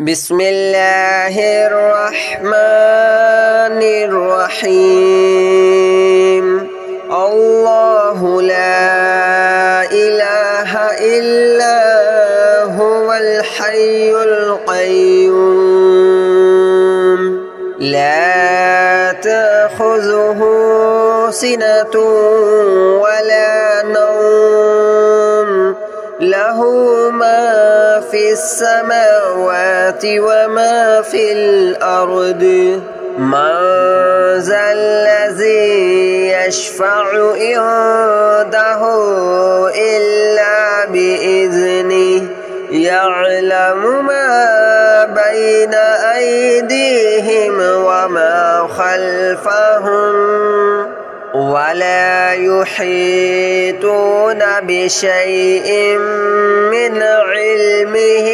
بسم الله الرحمن الرحيم الله لا إله إلا هو الحي القيوم لا تأخذه سنة ولا نوم له ما في السماوات وما في الأرض من ذا الذي يشفع عنده إلا بإذنه يعلم ما بين أيديهم وما خلفهم ولا يحيطون بشيء من علمه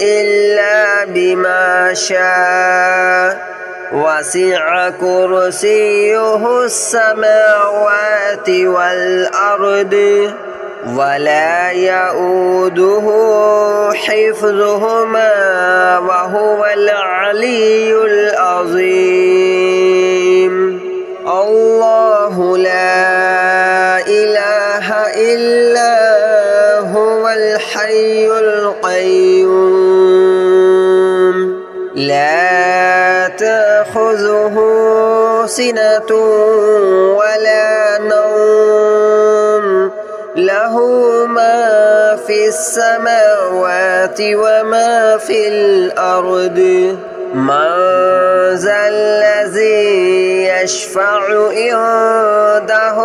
إلا بما شاء وسع كرسيه السماوات والأرض ولا يؤوده حفظهما وهو العلي العظيم الله لا إله إلا هو الحي القيوم لا تأخذه سنة ولا نوم له ما في السماوات وما في الأرض من ذا الذي يشفع عنده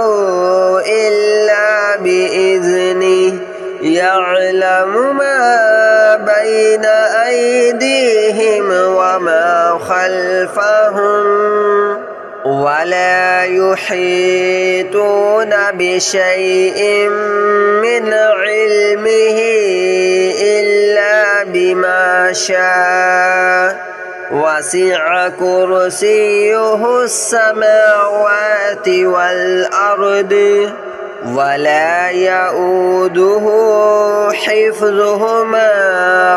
إلا بإذنه يعلم ما بين أيديهم وما خلفهم ولا يحيطون بشيء من علمه إلا بما شاء وسع كرسيه السماوات والأرض ولا يؤوده حفظهما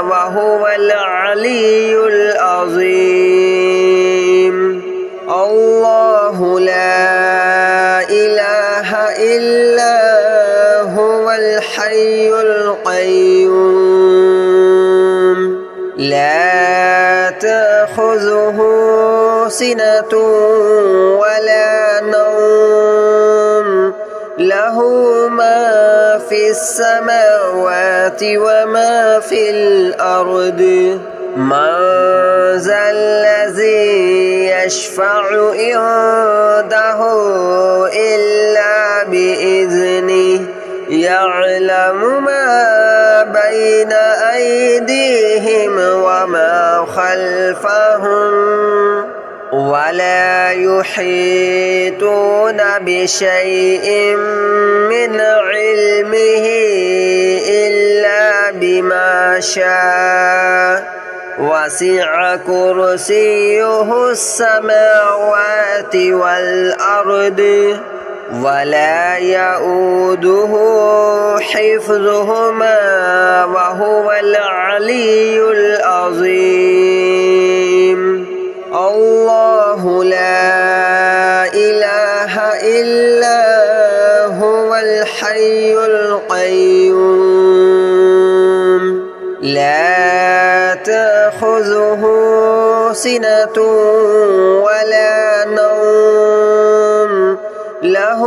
وهو العلي العظيم الله لا إله إلا هو الحي القيوم لا تأخذه سنة ولا نوم له ما في السماوات وما في الأرض من ذا الذي يشفع عنده إلا بإذنه يعلم ما بين أيديهم وما خلفهم ولا يحيطون بشيء من علمه إلا بما شاء وسع كرسيه السماوات والأرض ولا يؤوده حفظهما وهو العلي العظيم الله لا إله إلا هو الحي القيوم لا تأخذه سنة ولا نوم له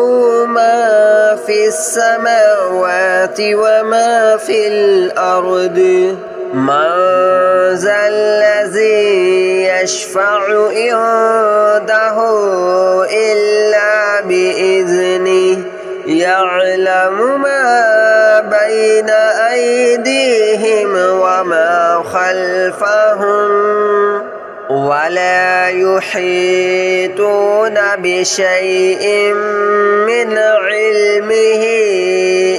ما في السماوات وما في الأرض من ذا الذي يشفع عنده إلا بإذنه يعلم ما بين أيديهم وما خلفهم ولا يحيطون بشيء من علمه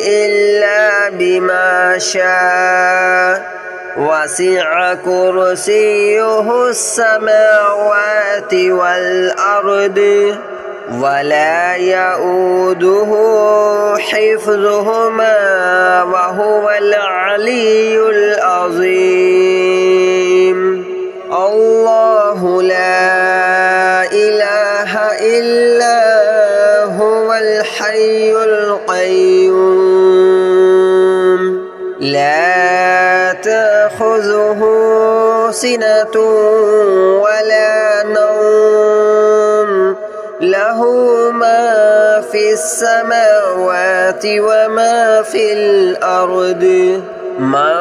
إلا بما شاء وسع كرسيه السماوات والأرض ولا يؤوده حفظهما وهو العلي العظيم. تأخذه سنة ولا نوم له ما في السماوات وما في الأرض من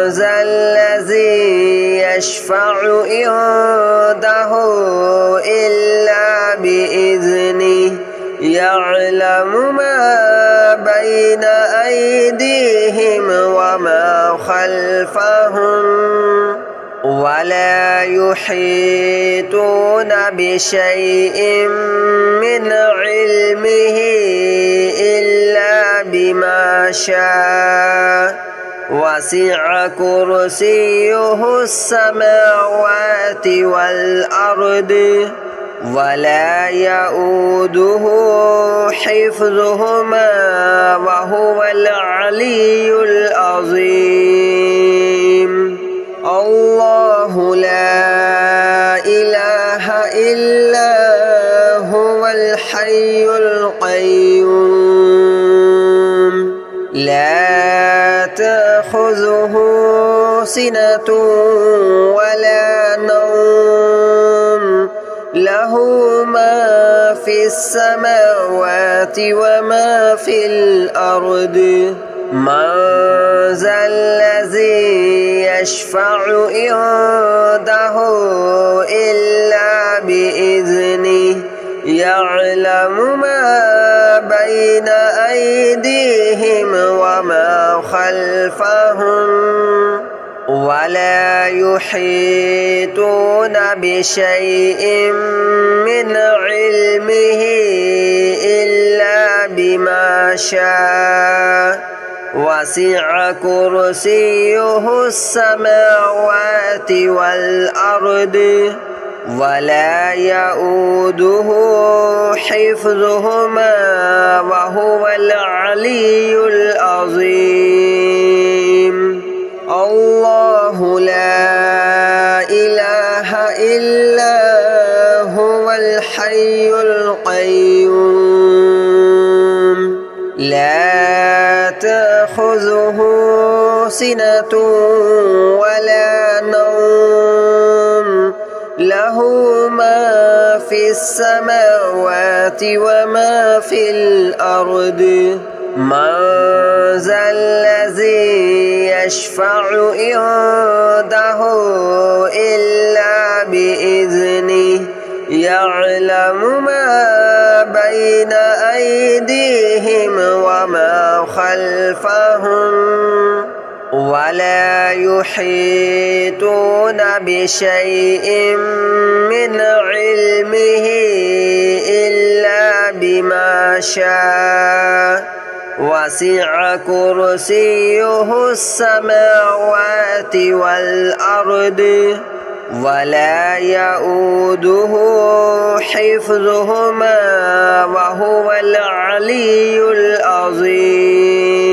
ذا الذي يشفع عنده إلا بإذنه يعلم ما بين أيديهم وما خلفهم ولا يحيطون بشيء من علمه إلا بما شاء وسع كرسيه السماوات والأرض ولا يؤوده حفظهما وهو العلي العظيم الله لا إله إلا هو الحي القيوم لا تأخذه سنة ولا نوم له ما في السماوات وما في الأرض من ذا الذي يشفع عنده إلا بإذنه يعلم ما بين أيديهم وما خلفهم ولا يحيطون بشيء من علمه إلا بما شاء وسع كرسيه السماوات والأرض ولا يؤوده حفظهما وهو العلي العظيم الله لا إله إلا هو الحي القيوم لا تأخذه سنة ولا نوم له ما في السماوات وما في الأرض من ذا الذي يشفع عنده إلا بإذنه يعلم ما بين أيديهم وما خلفهم ولا يحيطون بشيء من علمه إلا بما شاء وسع كرسيه السماوات والأرض ولا يؤوده حفظهما وهو العلي العظيم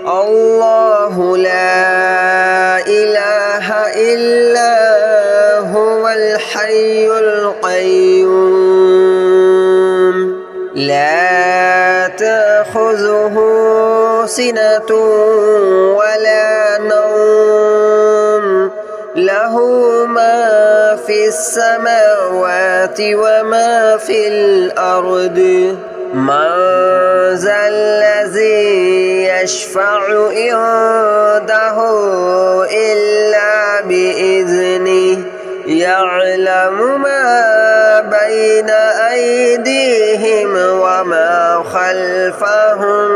الله لا إله إلا هو الحي القيوم لا تأخذه سنة ولا نوم له ما في السماوات وما في الأرض من ذا الذي يشفع عنده إلا بإذنه يعلم ما بين أيديهم وما خلفهم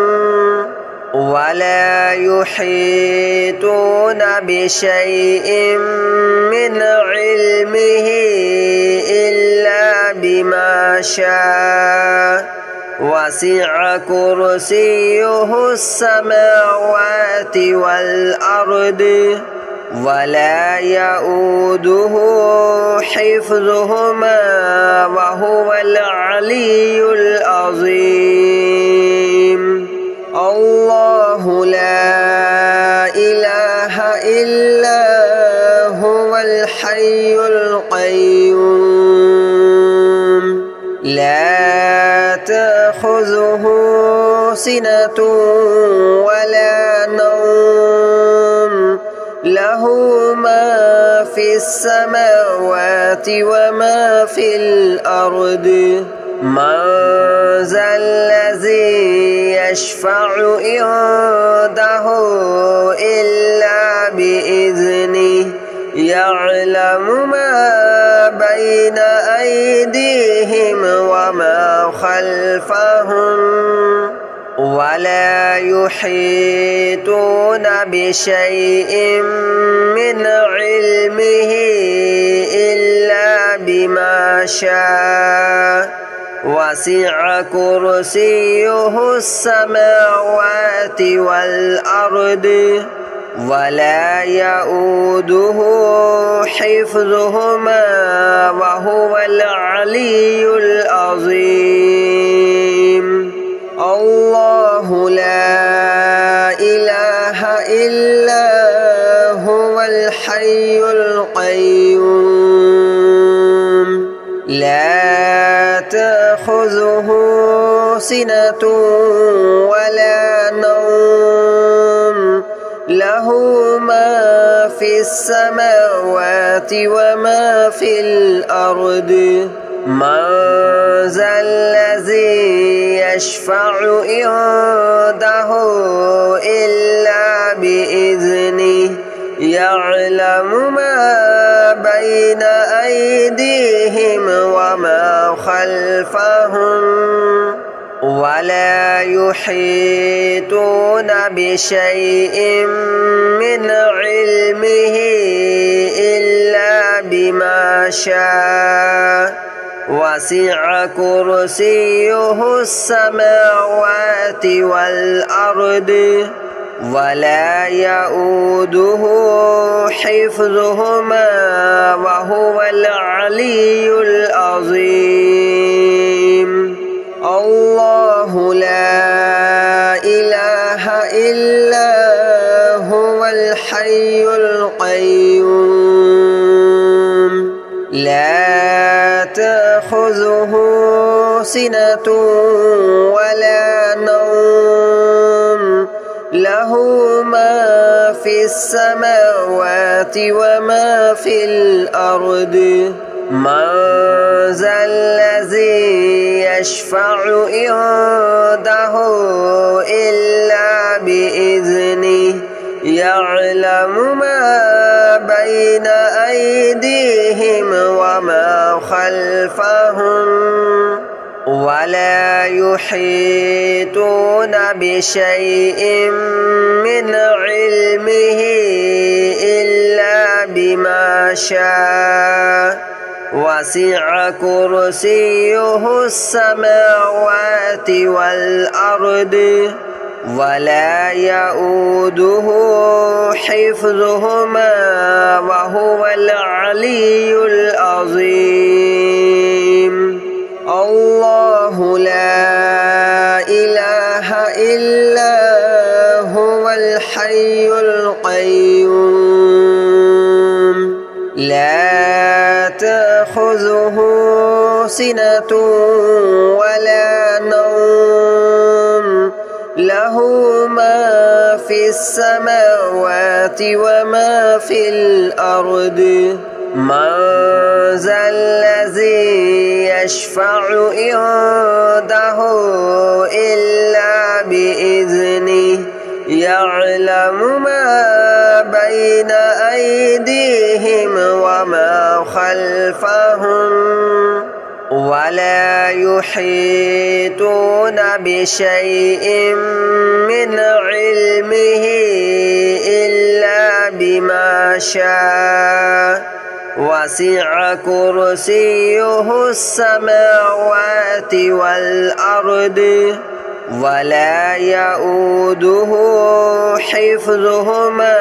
ولا يحيطون بشيء من علمه إلا بما شاء وسع كرسيه السماوات والأرض ولا يؤوده حفظهما وهو العلي العظيم الله لا إله إلا هو الحي القيوم لا تأخذه سنة ولا نوم له له ما في السماوات وما في الأرض من ذا الذي يشفع عنده إلا بإذنه يعلم ما بين أيديهم وما خلفهم ولا يحيطون بشيء من علمه إلا بما شاء وسع كرسيه السماوات والأرض ولا يؤوده حفظهما وهو العلي العظيم الله لا إله إلا هو الحي القيوم لا تأخذه سنة ولا نوم له ما في السماوات وما في الأرض من ذا الذي يشفع عنده إلا بإذنه يعلم ما بين أيديهم وما خلفهم ولا يحيطون بشيء من علمه إلا بما شاء وسع كرسيه السماوات والأرض ولا يؤوده حفظهما وهو العلي العظيم الله لا إله إلا هو الحي القيوم لا تأخذه سنة ولا نوم له ما في السماوات وما في الأرض من ذا الذي يشفع عنده إلا بإذنه يعلم ما بين أيديهم وما خلفهم ولا يحيطون بشيء من علمه إلا بما شاء وسع كرسيه السماوات والأرض ولا يؤوده حفظهما وهو العلي العظيم الله لا إله إلا هو الحي القيوم لا تأخذه سنة ولا نوم له ما في السماوات وما في الأرض من ذا الذي يشفع عنده إلا بإذنه يعلم ما بين أيديهم وما خلفهم ولا يحيطون بشيء من علمه إلا بما شاء وسع كرسيه السماوات والأرض ولا يؤوده حفظهما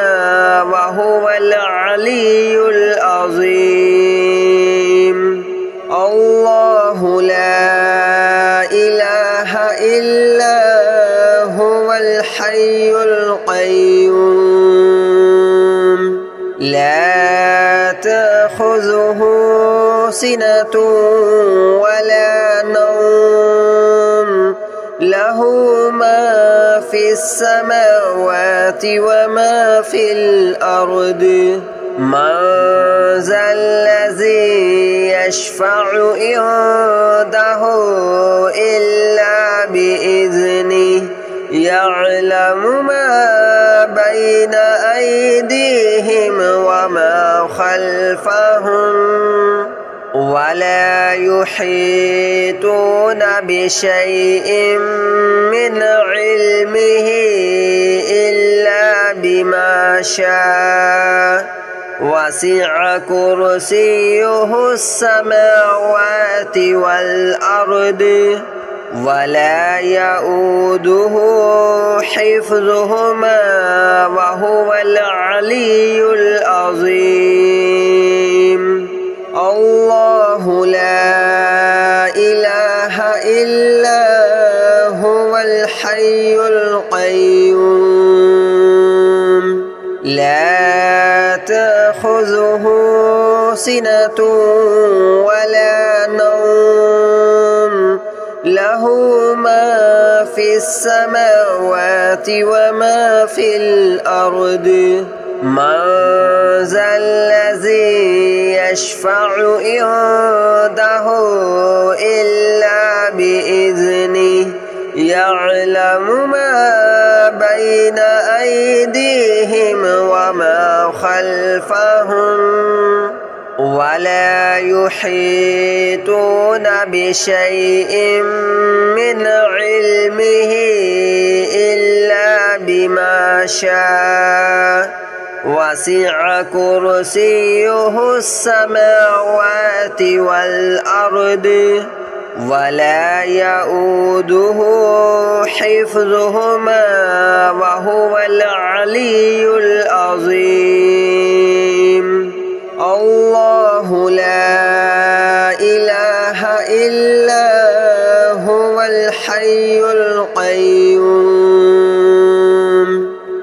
وهو العلي العظيم الله لا إله إلا هو الحي القيوم لا تأخذه سنة ولا نوم له ما في السماوات وما في الأرض من ذا الذي يشفع عنده إلا بإذنه يعلم ما بين أيديهم وما خلفهم ولا يحيطون بشيء من علمه إلا بما شاء وسع كرسيه السماوات والأرض ولا يؤوده حفظهما وهو العلي العظيم الله لا إله إلا هو الحي القيوم لا تأخذه سنة ولا نوم له ما في السماوات وما في الأرض من ذا الذي يشفع عنده إلا بإذنه يعلم ما بين أيديهم وما خلفهم ولا يحيطون بشيء من علمه إلا بما شاء وسع كرسيه السماوات والأرض ولا يؤوده حفظهما وهو العلي العظيم الله لا إله إلا هو الحي القيوم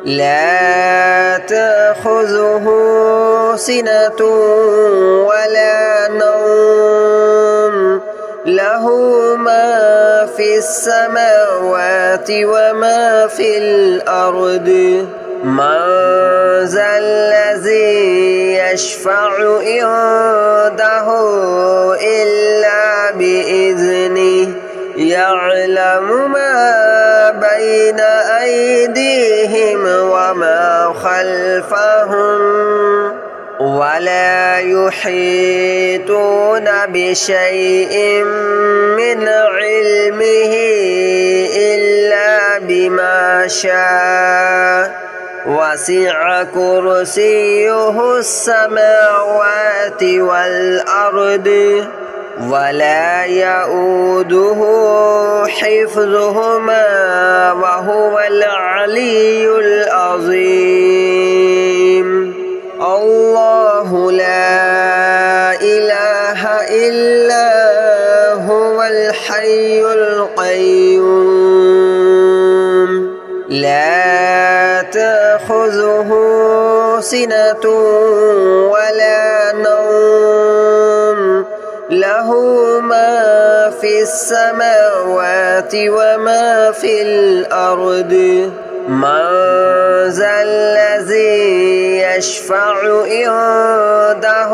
لا تأخذه سنة ولا نوم له ما في السماوات وما في الأرض من ذا الذي يشفع عنده إلا بإذنه يعلم ما بين أيديهم وما خلفهم ولا يحيطون بشيء من علمه إلا بما شاء وسع كرسيه السماوات والأرض ولا يؤوده حفظهما وهو العلي العظيم الله لا إله إلا هو الحي القيوم لا تأخذه سنة ولا نوم له ما في السماوات وما في الأرض من ذا الذي يشفع عنده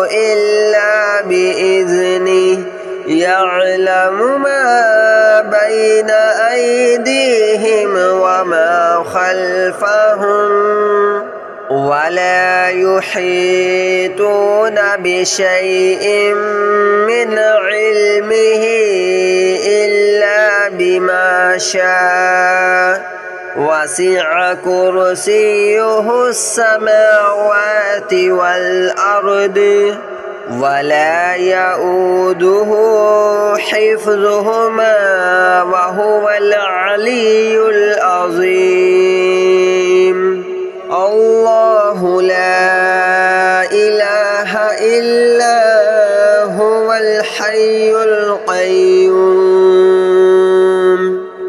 إلا بإذنه يعلم ما بين أيديهم وما خلفهم ولا يحيطون بشيء من علمه إلا بما شاء وسع كرسيه السماوات والأرض ولا يؤوده حفظهما وهو العلي العظيم الله لا إله إلا هو الحي القيوم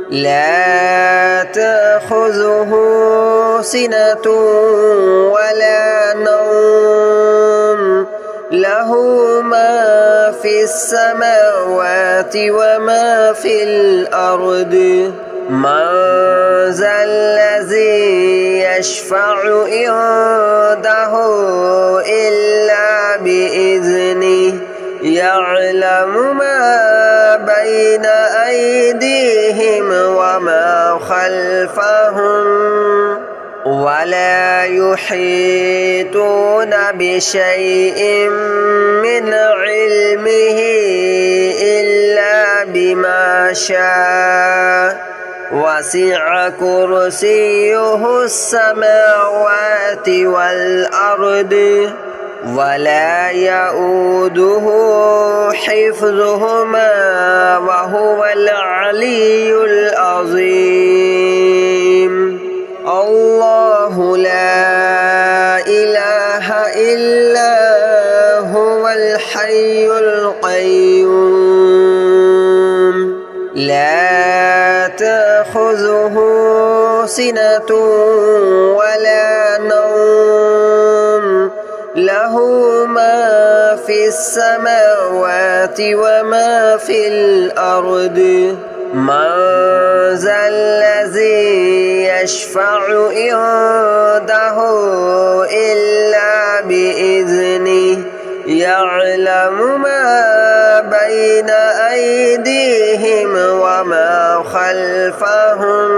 لا تأخذه سنة ولا نوم له ما في السماوات وما في الأرض من ذا الذي يشفع عنده إلا بإذنه يعلم ما بين أيديهم وما خلفهم ولا يحيطون بشيء من علمه إلا بما شاء وسع كرسيه السماوات والأرض ولا يؤوده حفظهما وهو العلي العظيم الله لا إله إلا هو الحي القيوم لا تأخذه سنة ولا نوم له ما في السماوات وما في الأرض من ذا الذي يشفع عنده إلا بإذنه يعلم ما بين أيديهم وما خلفهم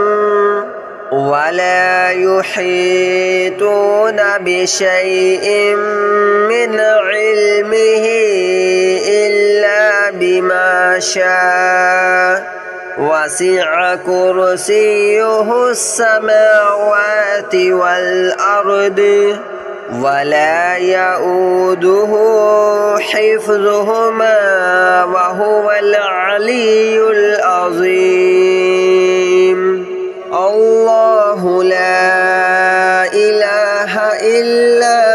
ولا يحيطون بشيء من علمه إلا بما شاء وسع كرسيه السماوات والأرض ولا يؤوده حفظهما وهو العلي العظيم الله لا إله إلا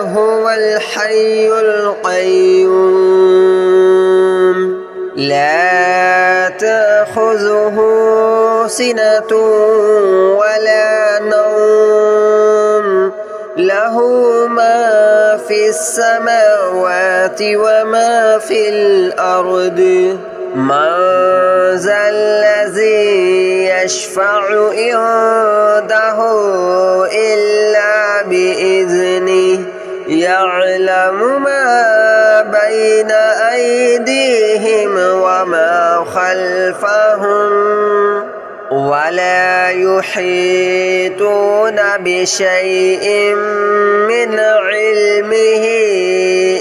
هو الحي القيوم لا تأخذه سنة ولا نوم له ما في السماوات وما في الأرض من ذا الذي يشفع عنده إلا بإذنه يعلم ما بين أيديهم وما خلفهم ولا يحيطون بشيء من علمه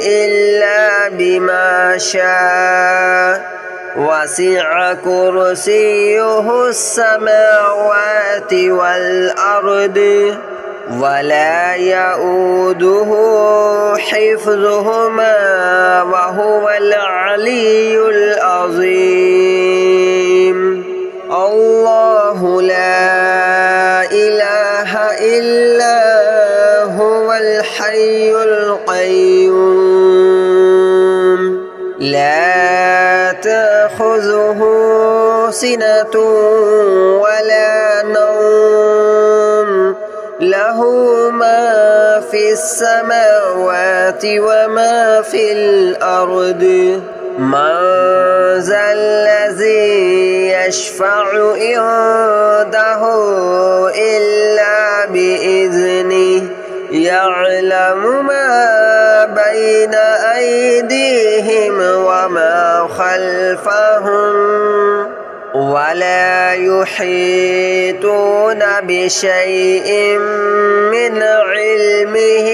إلا بما شاء وسع كرسيه السماوات والأرض ولا يؤوده حفظهما وهو العلي العظيم الله لا إله إلا هو الحي القيوم لا تأخذه سنة ولا نوم له ما في السماوات وما في الأرض من ذا الذي يشفع عنده إلا بإذنه يعلم ما بين أيديهم وما خلفهم ولا يحيطون بشيء من علمه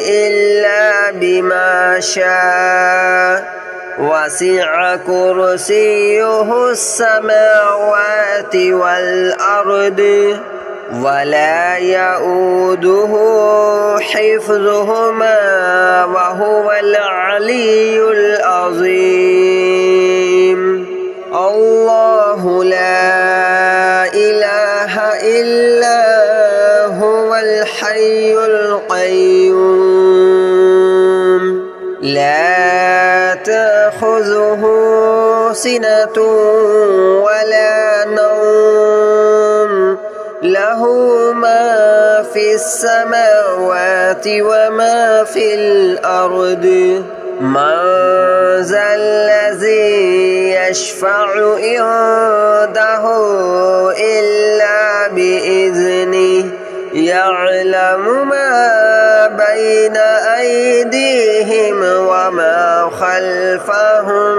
إلا بما شاء وسع كرسيه السماوات والأرض ولا يؤوده حفظهما وهو العلي العظيم الله لا إله إلا هو الحي القيوم لا تأخذه سنة ولا نوم له ما في السماوات وما في الأرض من ذا الذي يشفع عنده إلا بإذنه يعلم ما بين أيديهم وما خلفهم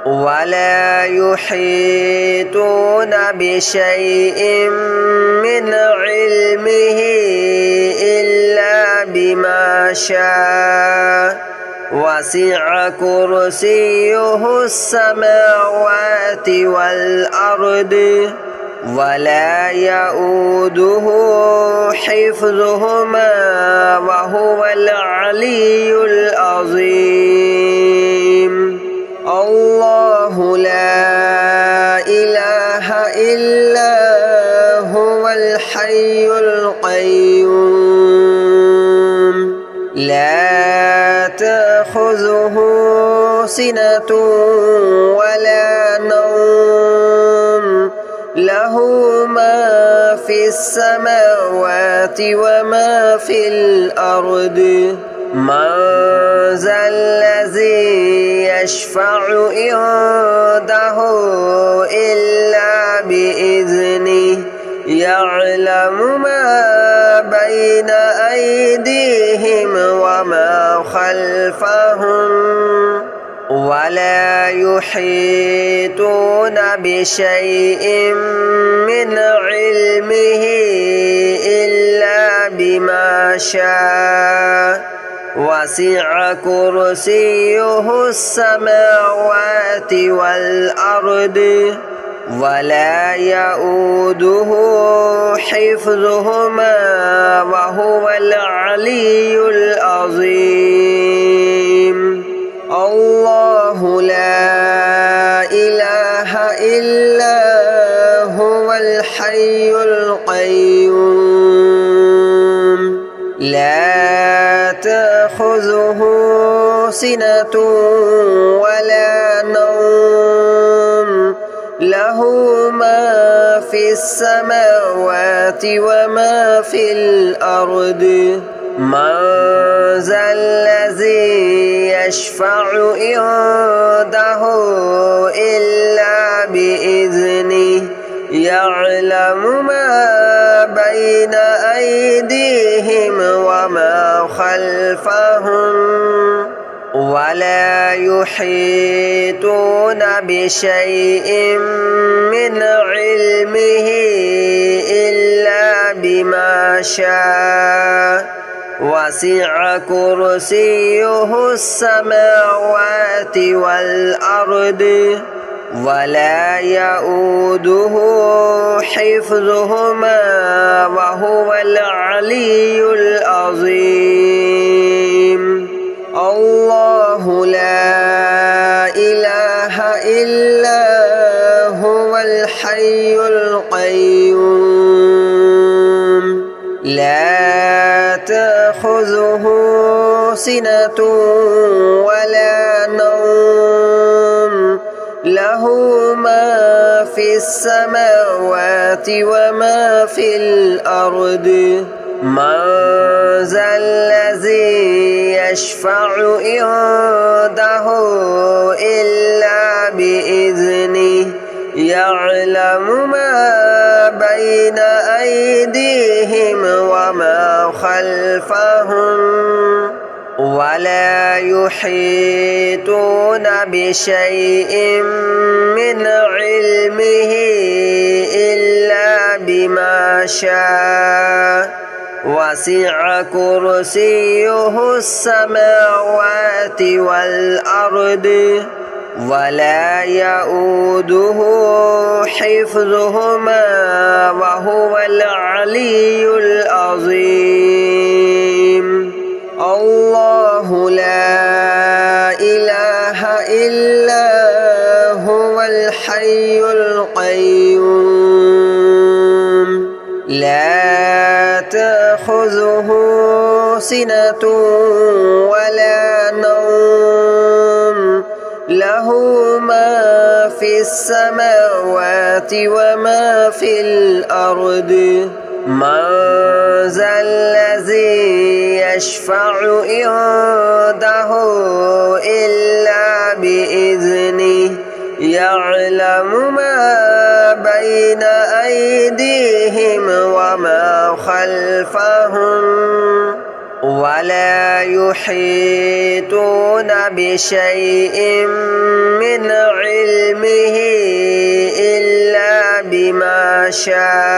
ولا يحيطون بشيء من علمه إلا بما شاء وسع كرسيه السماوات والأرض ولا يؤوده حفظهما وهو العلي العظيم الله لا إله إلا هو الحي القيوم لا تأخذه سنة ولا نوم له ما في السماوات وما في الأرض من ذا الذي يشفع عنده إلا بإذنه يعلم ما بين أيديهم وما خلفهم ولا يحيطون بشيء من علمه إلا بما شاء وسع كرسيه السماوات والأرض ولا يؤوده حفظهما وهو العلي العظيم الله لا إله إلا هو الحي القيوم لا تأخذه سنة ولا نوم له ما في السماوات وما في الأرض من ذا الذي يشفع عنده إلا بإذنه يعلم ما بين أيديهم وما خلفهم ولا يحيطون بشيء من علمه إلا بما شاء وسع كرسيه السماوات والأرض ولا يؤوده حفظهما وهو العلي العظيم الله لا إله إلا هو الحي القيوم لا تأخذه سنة ولا نوم له ما في السماوات وما في الأرض من ذا الذي يشفع عنده إلا بإذنه يعلم ما بين أيديهم وما خلفهم ولا يحيطون بشيء من علمه إلا بما شاء وسع كرسيه السماوات والأرض ولا يؤوده حفظهما وهو العلي العظيم الله لا إله إلا هو الحي القيوم لا تأخذه سنة ولا نوم له ما في السماوات وما في الأرض من ذا الذي يشفع عنده إلا بإذنه يعلم ما بين أيديهم وما خلفهم ولا يحيطون بشيء من علمه إلا بما شاء